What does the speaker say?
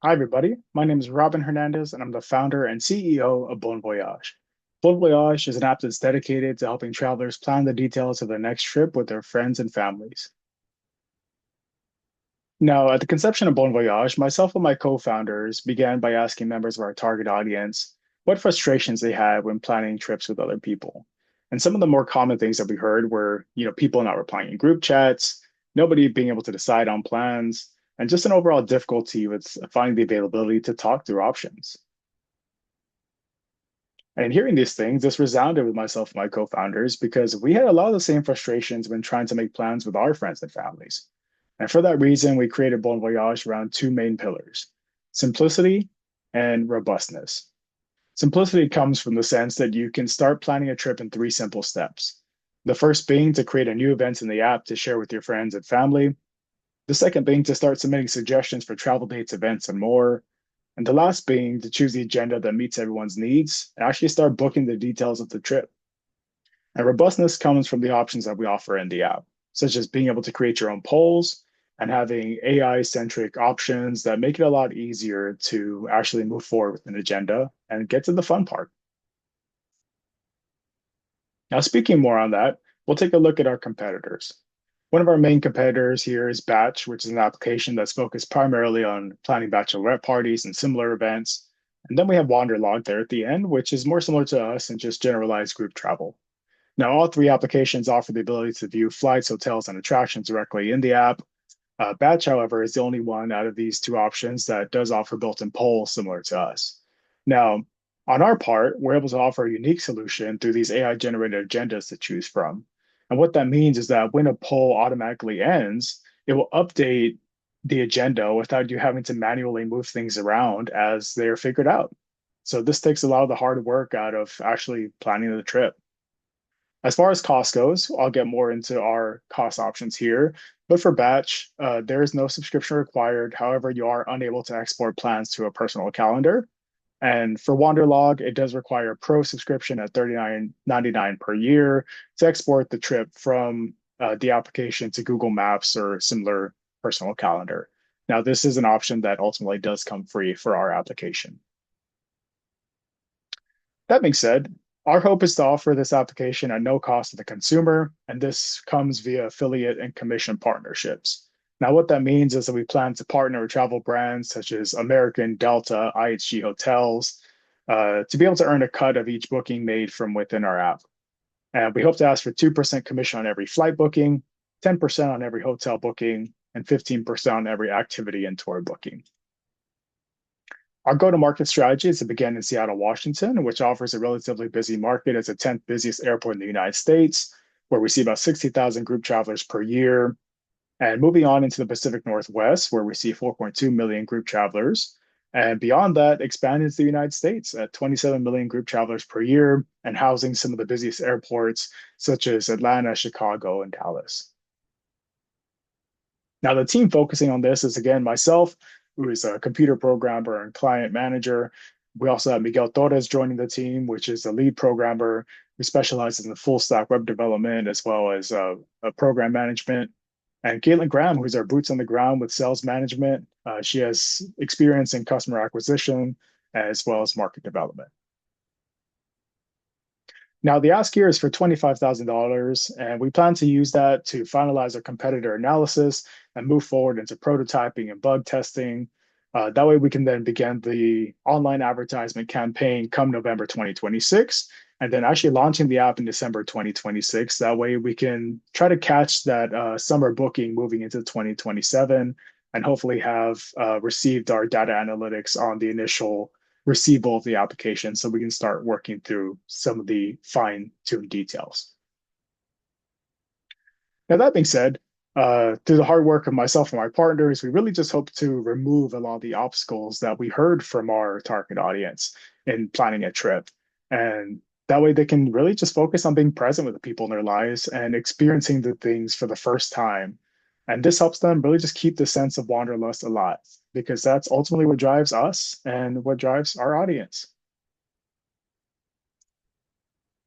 Hi, everybody. My name is Robin Hernandez, and I'm the founder and CEO of Bon Voyage. Bon Voyage is an app that's dedicated to helping travelers plan the details of their next trip with their friends and families. Now, at the conception of Bon Voyage, myself and my co-founders began by asking members of our target audience what frustrations they had when planning trips with other people. And some of the more common things that we heard were, people not replying in group chats, nobody being able to decide on plans, and just an overall difficulty with finding the availability to talk through options. And hearing these things, this resounded with myself and my co-founders because we had a lot of the same frustrations when trying to make plans with our friends and families. And for that reason, we created Bon Voyage around two main pillars: simplicity and robustness. Simplicity comes from the sense that you can start planning a trip in three simple steps. The first being to create a new event in the app to share with your friends and family. The second being to start submitting suggestions for travel dates, events, and more. And the last being to choose the agenda that meets everyone's needs and actually start booking the details of the trip. And robustness comes from the options that we offer in the app, such as being able to create your own polls and having AI centric options that make it a lot easier to actually move forward with an agenda and get to the fun part. Now, speaking more on that, we'll take a look at our competitors. One of our main competitors here is Batch, which is an application that's focused primarily on planning bachelorette parties and similar events. And then we have Wanderlog there at the end, which is more similar to us and just generalized group travel. Now, all three applications offer the ability to view flights, hotels, and attractions directly in the app. Batch, however, is the only one out of these two options that does offer built-in polls similar to us. Now, on our part, we're able to offer a unique solution through these AI-generated agendas to choose from. And what that means is that when a poll automatically ends, it will update the agenda without you having to manually move things around as they're figured out. So this takes a lot of the hard work out of actually planning the trip. As far as cost goes, I'll get more into our cost options here. But for Batch, there is no subscription required. However, you are unable to export plans to a personal calendar. And for Wanderlog, it does require a pro subscription at $39.99 per year to export the trip from the application to Google Maps or similar personal calendar. Now, this is an option that ultimately does come free for our application. That being said, our hope is to offer this application at no cost to the consumer, and this comes via affiliate and commission partnerships. Now, what that means is that we plan to partner with travel brands such as American, Delta, IHG Hotels, to be able to earn a cut of each booking made from within our app. And we hope to ask for 2% commission on every flight booking, 10% on every hotel booking, and 15% on every activity and tour booking. Our go-to-market strategy is to begin in Seattle, Washington, which offers a relatively busy market as the 10th busiest airport in the United States, where we see about 60,000 group travelers per year. And moving on into the Pacific Northwest, where we see 4.2 million group travelers. And beyond that, expand into the United States at 27 million group travelers per year and housing some of the busiest airports, such as Atlanta, Chicago, and Dallas. Now, the team focusing on this is, again, myself, who is a computer programmer and client manager. We also have Miguel Torres joining the team, which is the lead programmer who specializes in the full stack web development as well as program management. And Caitlin Graham, who's our boots on the ground with sales management. She has experience in customer acquisition as well as market development. Now, the ask here is for $25,000, and we plan to use that to finalize our competitor analysis and move forward into prototyping and bug testing. That way, we can then begin the online advertisement campaign come November 2026, and then actually launching the app in December 2026. That way, we can try to catch that summer booking moving into 2027 and hopefully have received our data analytics on the initial receivable of the application so we can start working through some of the fine-tuned details. Now, that being said, through the hard work of myself and my partners, we really just hope to remove a lot of the obstacles that we heard from our target audience in planning a trip. And that way they can really just focus on being present with the people in their lives and experiencing the things for the first time. And this helps them really just keep the sense of wanderlust alive because that's ultimately what drives us and what drives our audience.